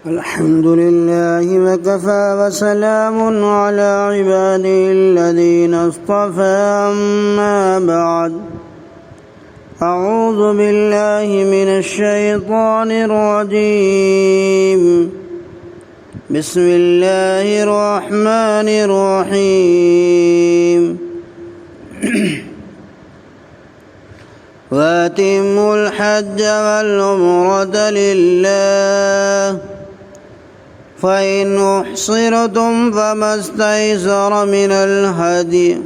الحمد لله وكفى وسلام على عباده الذين اصطفى أما بعد أعوذ بالله من الشيطان الرجيم بسم الله الرحمن الرحيم وأتموا الحج والعمرة لله فإن أحصرتم فما استيسر من الهدي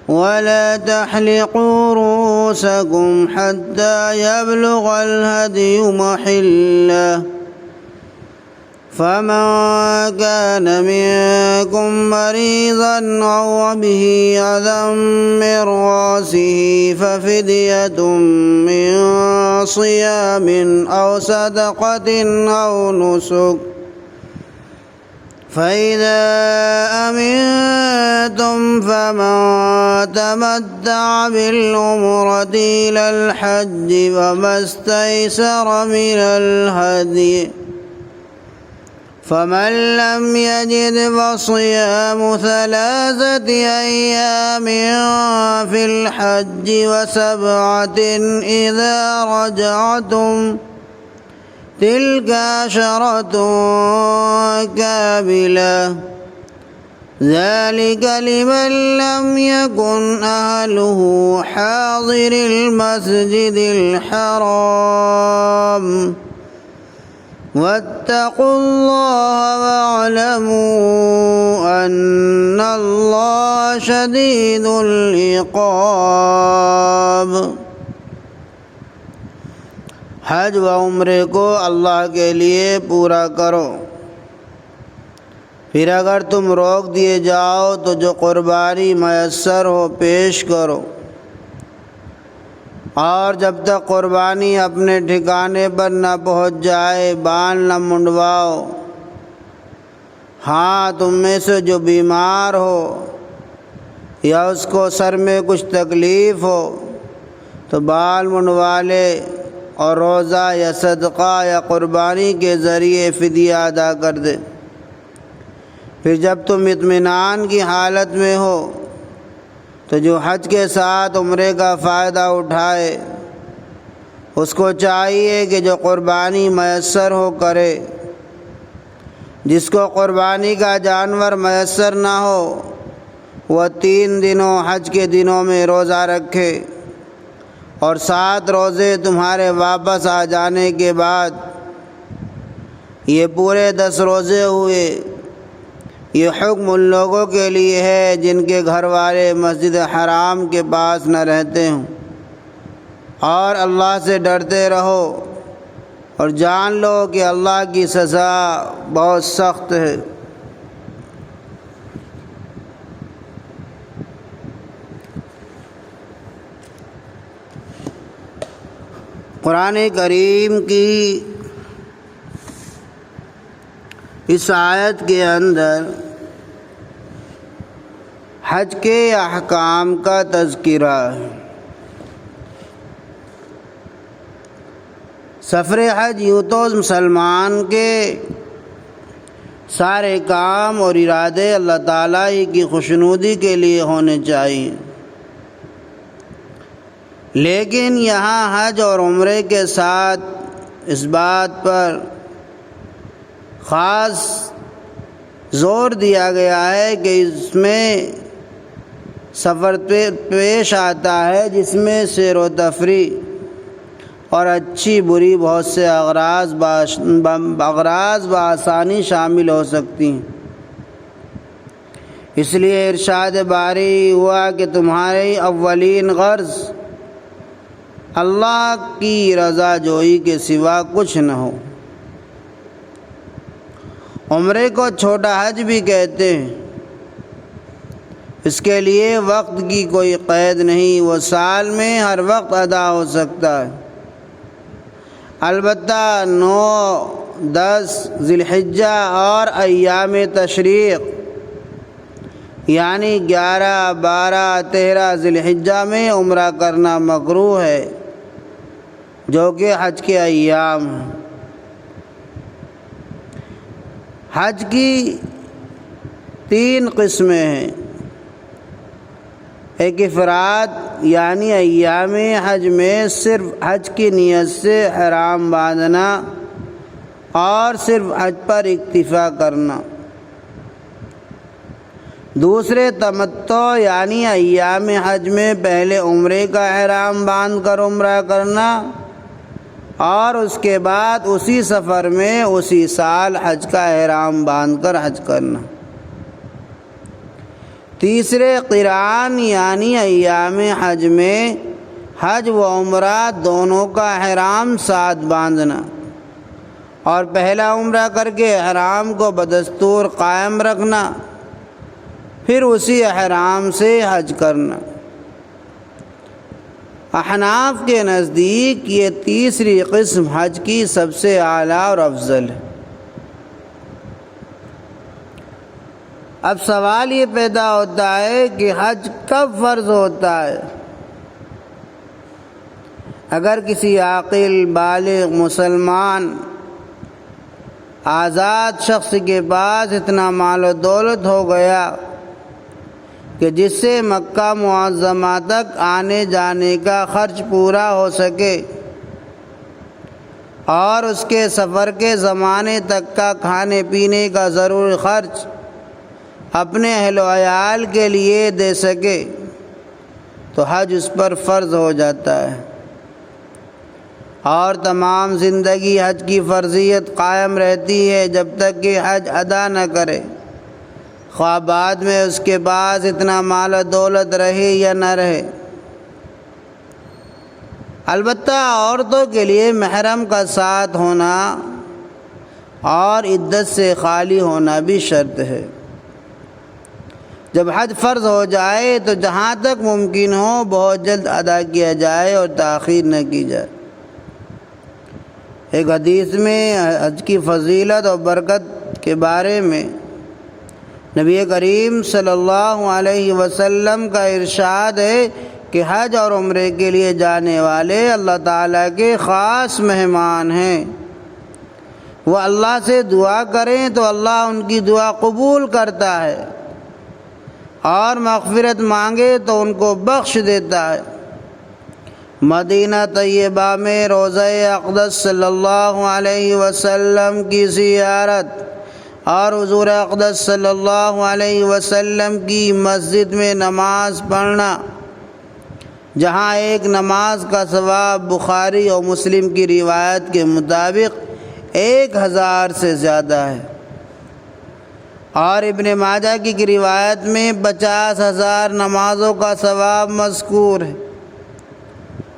ولا تحلقوا رؤوسكم حتى يبلغ الهدي محله فمن كان منكم مريضا أو به أذى من رأسه ففدية من صيام أو صدقة أو نسك فإذا أمنتم فمن تمتع بالعمرة إلى الحج فما استيسر من الهدي فمن لم يجد فصيام 3 أيام في الحج و7 إذا رجعتم تلك 10 كاملة ذلك لمن لم يكن أهله حاضر المسجد الحرام واتقوا الله واعلموا أن الله شديد العقاب۔ حج و عمرے کو اللہ کے لیے پورا کرو، پھر اگر تم روک دیے جاؤ تو جو قربانی میسر ہو پیش کرو، اور جب تک قربانی اپنے ٹھکانے پر نہ پہنچ جائے بال نہ منڈواؤ۔ ہاں، تم میں سے جو بیمار ہو یا اس کو سر میں کچھ تکلیف ہو تو بال منڈوا لے اور روزہ یا صدقہ یا قربانی کے ذریعے فدیہ ادا کر دے۔ پھر جب تم اطمینان کی حالت میں ہو تو جو حج کے ساتھ عمرے کا فائدہ اٹھائے اس کو چاہیے کہ جو قربانی میسر ہو کرے۔ جس کو قربانی کا جانور میسر نہ ہو وہ 3 دنوں حج کے دنوں میں روزہ رکھے، اور 7 روزے تمہارے واپس آ جانے کے بعد۔ یہ پورے 10 روزے ہوئے۔ یہ حکم ان لوگوں کے لیے ہے جن کے گھر والے مسجد حرام کے پاس نہ رہتے ہوں، اور اللہ سے ڈرتے رہو اور جان لو کہ اللہ کی سزا بہت سخت ہے۔ قرآن کریم کی اس آیت کے اندر حج کے احکام کا تذکرہ ہے۔ سفر حج یوں تو مسلمان کے سارے کام اور ارادے اللہ تعالیٰ ہی کی خوشنودی کے لیے ہونے چاہیے، لیکن یہاں حج اور عمرے کے ساتھ اس بات پر خاص زور دیا گیا ہے کہ اس میں سفر پیش آتا ہے جس میں سیر و تفریح اور اچھی بری بہت سے اغراض بآسانی شامل ہو سکتی ہیں۔ اس لیے ارشاد باری ہوا کہ تمہاری اولین غرض اللہ کی رضا جوئی کے سوا کچھ نہ ہو۔ عمرے کو چھوٹا حج بھی کہتے ہیں۔ اس کے لیے وقت کی کوئی قید نہیں، وہ سال میں ہر وقت ادا ہو سکتا ہے۔ البتہ 9، 10 ذی الحجہ اور ایام تشریق یعنی 11، 12، 13 ذی الحجہ میں عمرہ کرنا مکروہ ہے، جو کہ حج کے ایام ہیں۔ حج کی 3 قسمیں ہیں۔ ایک افراد یعنی ایام حج میں صرف حج کی نیت سے احرام باندھنا اور صرف حج پر اکتفا کرنا۔ دوسرے تمتع یعنی ایام حج میں پہلے عمرے کا احرام باندھ کر عمرہ کرنا اور اس کے بعد اسی سفر میں اسی سال حج کا احرام باندھ کر حج کرنا۔ تیسرے قران یعنی ایام حج میں حج و عمرہ دونوں کا احرام ساتھ باندھنا اور پہلا عمرہ کر کے احرام کو بدستور قائم رکھنا، پھر اسی احرام سے حج کرنا۔ احناف کے نزدیک یہ تیسری قسم حج کی سب سے اعلیٰ اور افضل ہے۔ اب سوال یہ پیدا ہوتا ہے کہ حج کب فرض ہوتا ہے؟ اگر کسی عاقل بالغ مسلمان آزاد شخص کے پاس اتنا مال و دولت ہو گیا کہ جس سے مکہ معظمہ تک آنے جانے کا خرچ پورا ہو سکے اور اس کے سفر کے زمانے تک کا کھانے پینے کا ضروری خرچ اپنے اہل و عیال کے لیے دے سکے تو حج اس پر فرض ہو جاتا ہے اور تمام زندگی حج کی فرضیت قائم رہتی ہے جب تک کہ حج ادا نہ کرے، خواہ بعد میں اس کے پاس اتنا مال و دولت رہے یا نہ رہے۔ البتہ عورتوں کے لیے محرم کا ساتھ ہونا اور عدت سے خالی ہونا بھی شرط ہے۔ جب حج فرض ہو جائے تو جہاں تک ممکن ہو بہت جلد ادا کیا جائے اور تاخیر نہ کی جائے۔ ایک حدیث میں حج کی فضیلت اور برکت کے بارے میں نبی کریم صلی اللہ علیہ وسلم کا ارشاد ہے کہ حج اور عمرے کے لیے جانے والے اللہ تعالیٰ کے خاص مہمان ہیں۔ وہ اللہ سے دعا کریں تو اللہ ان کی دعا قبول کرتا ہے اور مغفرت مانگے تو ان کو بخش دیتا ہے۔ مدینہ طیبہ میں روضہ اقدس صلی اللہ علیہ وسلم کی زیارت اور حضور اقدس صلی اللہ علیہ وسلم کی مسجد میں نماز پڑھنا، جہاں ایک نماز کا ثواب بخاری اور مسلم کی روایت کے مطابق 1000 سے زیادہ ہے، اور ابن ماجہ کی روایت میں 50,000 نمازوں کا ثواب مذکور ہے،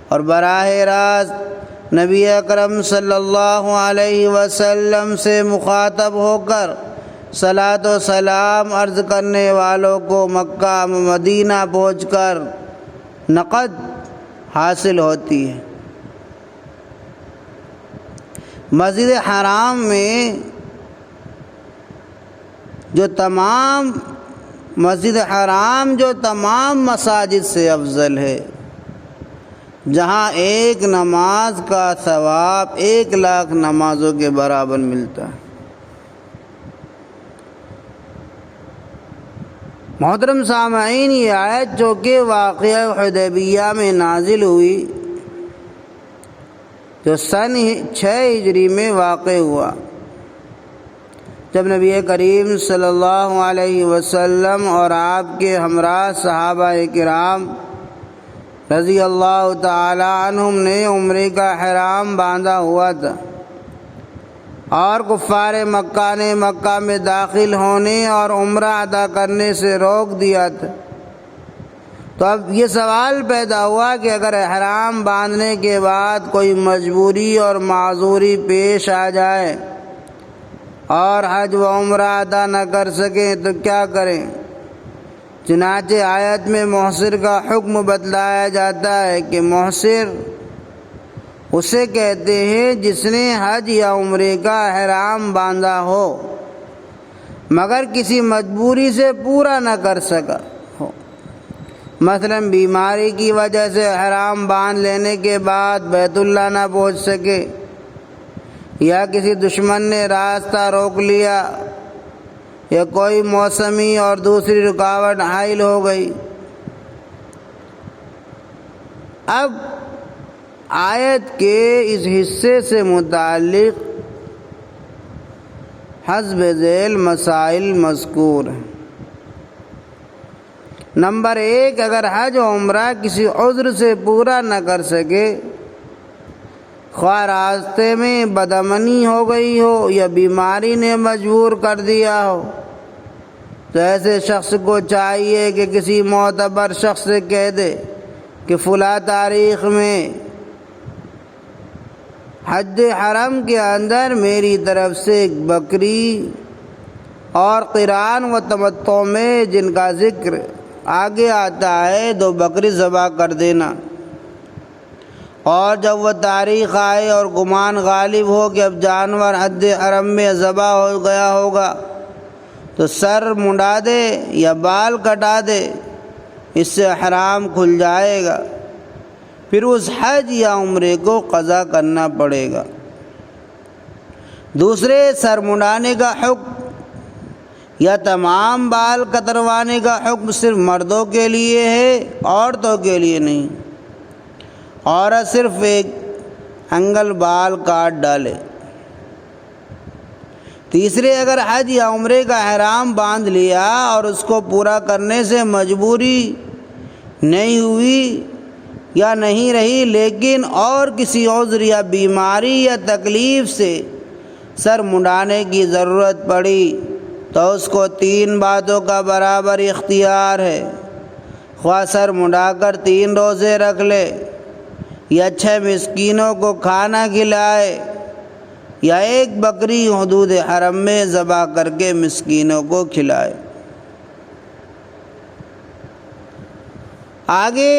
اور براہ راست نبی اکرم صلی اللہ علیہ وسلم سے مخاطب ہو کر صلاۃ و سلام عرض کرنے والوں کو مکہ مدینہ پہنچ کر نقد حاصل ہوتی ہے۔ مسجد حرام میں جو تمام مساجد سے افضل ہے، جہاں ایک نماز کا ثواب 1,00,000 نمازوں کے برابر ملتا ہے۔ محترم سامعین، یہ آیت جو کہ واقعہ حدیبیہ میں نازل ہوئی، جو سن 6 ہجری میں واقع ہوا، جب نبی کریم صلی اللہ علیہ وسلم اور آپ کے ہمراہ صحابہ کرام رضی اللہ تعالی عنہم نے عمرے کا احرام باندھا ہوا تھا اور کفار مکہ نے مکہ میں داخل ہونے اور عمرہ ادا کرنے سے روک دیا تھا، تو اب یہ سوال پیدا ہوا کہ اگر احرام باندھنے کے بعد کوئی مجبوری اور معذوری پیش آ جائے اور حج و عمرہ ادا نہ کر سکیں تو کیا کریں؟ چنانچہ آیت میں محصر کا حکم بتلایا جاتا ہے کہ محصر اسے کہتے ہیں جس نے حج یا عمرے کا احرام باندھا ہو مگر کسی مجبوری سے پورا نہ کر سکا ہو، مثلا بیماری کی وجہ سے احرام باندھ لینے کے بعد بیت اللہ نہ پہنچ سکے، یا کسی دشمن نے راستہ روک لیا یا کوئی موسمی اور دوسری رکاوٹ حائل ہو گئی۔ اب آیت کے اس حصے سے متعلق حسب ذیل مسائل مذکور ہیں۔ نمبر 1، اگر حج و عمرہ کسی عذر سے پورا نہ کر سکے، خواہ راستے میں بدامنی ہو گئی ہو یا بیماری نے مجبور کر دیا ہو، تو ایسے شخص کو چاہیے کہ کسی معتبر شخص سے کہہ دے کہ فلاں تاریخ میں حج حرم کے اندر میری طرف سے ایک بکری اور قران و تمتع میں جن کا ذکر آگے آتا ہے 2 بکری ذبح کر دینا، اور جب وہ تاریخ آئے اور گمان غالب ہو کہ اب جانور حج حرم میں ذبح ہو گیا ہوگا تو سر منڈا دے یا بال کٹا دے، اس سے حرام کھل جائے گا، پھر اس حج یا عمرے کو قضا کرنا پڑے گا۔ دوسرے، سر منڈانے کا حکم یا تمام بال کتروانے کا حکم صرف مردوں کے لیے ہے، عورتوں کے لیے نہیں۔ عورت صرف ایک انگل بال کاٹ ڈالے۔ تیسرے، اگر حج یا عمرے کا احرام باندھ لیا اور اس کو پورا کرنے سے مجبوری نہیں ہوئی یا نہیں رہی، لیکن اور کسی عذر یا بیماری یا تکلیف سے سر منڈانے کی ضرورت پڑی تو اس کو 3 باتوں کا برابر اختیار ہے، خواہ سر منڈا کر 3 روزے رکھ لے، یا 6 مسکینوں کو کھانا کھلائے، یا 1 بکری حدود حرم میں ذبح کر کے مسکینوں کو کھلائے۔ آگے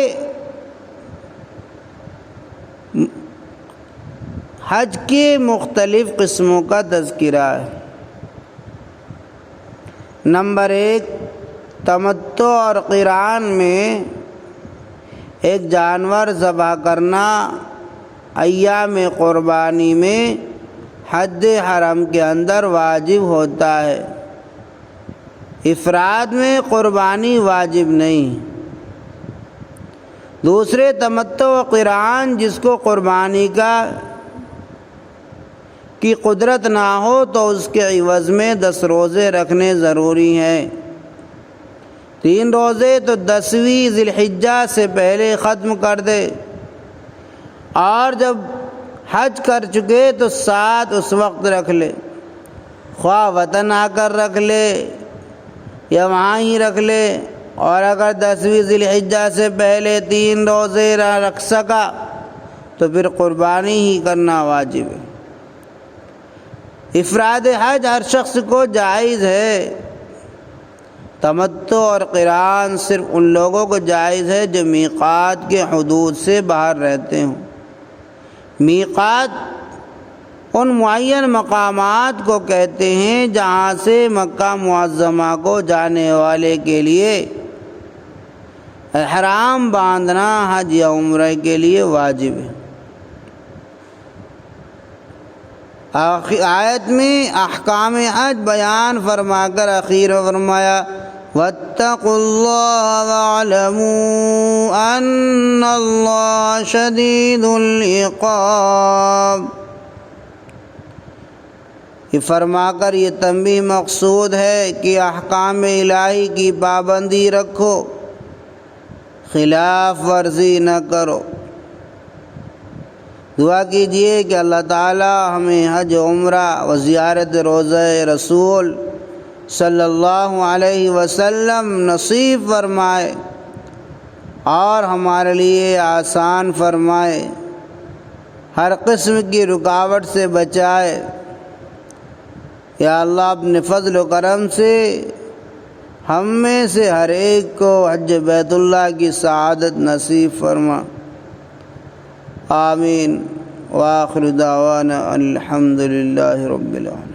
حج کے مختلف قسموں کا تذکرہ ہے۔ نمبر 1، تمتع اور قران میں ایک جانور ذبح کرنا ایام قربانی میں حج حرم کے اندر واجب ہوتا ہے۔ افراد میں قربانی واجب نہیں۔ دوسرے، تمتع و قران جس کو قربانی کی قدرت نہ ہو تو اس کے عوض میں 10 روزے رکھنے ضروری ہیں۔ 3 روزے تو 10ویں ذی الحجہ سے پہلے ختم کر دے، اور جب حج کر چکے تو 7 اس وقت رکھ لے، خواہ وطن آ کر رکھ لے یا وہاں ہی رکھ لے، اور اگر 10ویں ذی الحجہ سے پہلے 3 روزے نہ رکھ سکا تو پھر قربانی ہی کرنا واجب ہے۔ افراد حج ہر شخص کو جائز ہے۔ تمتع اور قران صرف ان لوگوں کو جائز ہے جو میقات کے حدود سے باہر رہتے ہوں۔ میقات ان معین مقامات کو کہتے ہیں جہاں سے مکہ معظمہ کو جانے والے کے لیے احرام باندھنا حج یا عمرہ کے لیے واجب ہے۔ آیت میں احکام حج بیان فرما کر اخیر فرمایا وَاتَّقُوا اللَّهَ وَاعْلَمُوا أَنَّ اللَّهَ شَدِيدُ الْعِقَابِ۔ یہ فرما کر یہ تنبیہ مقصود ہے کہ احکام الہی کی پابندی رکھو، خلاف ورزی نہ کرو۔ دعا کیجئے کہ اللہ تعالی ہمیں حج عمرہ و زیارت روضہ رسول صلی اللہ علیہ وسلم نصیب فرمائے اور ہمارے لیے آسان فرمائے، ہر قسم کی رکاوٹ سے بچائے۔ یا اللہ اپنے فضل و کرم سے ہم میں سے ہر ایک کو حج بیت اللہ کی سعادت نصیب فرما، آمین۔ وآخر دعوانا الحمد للہ رب العالمین۔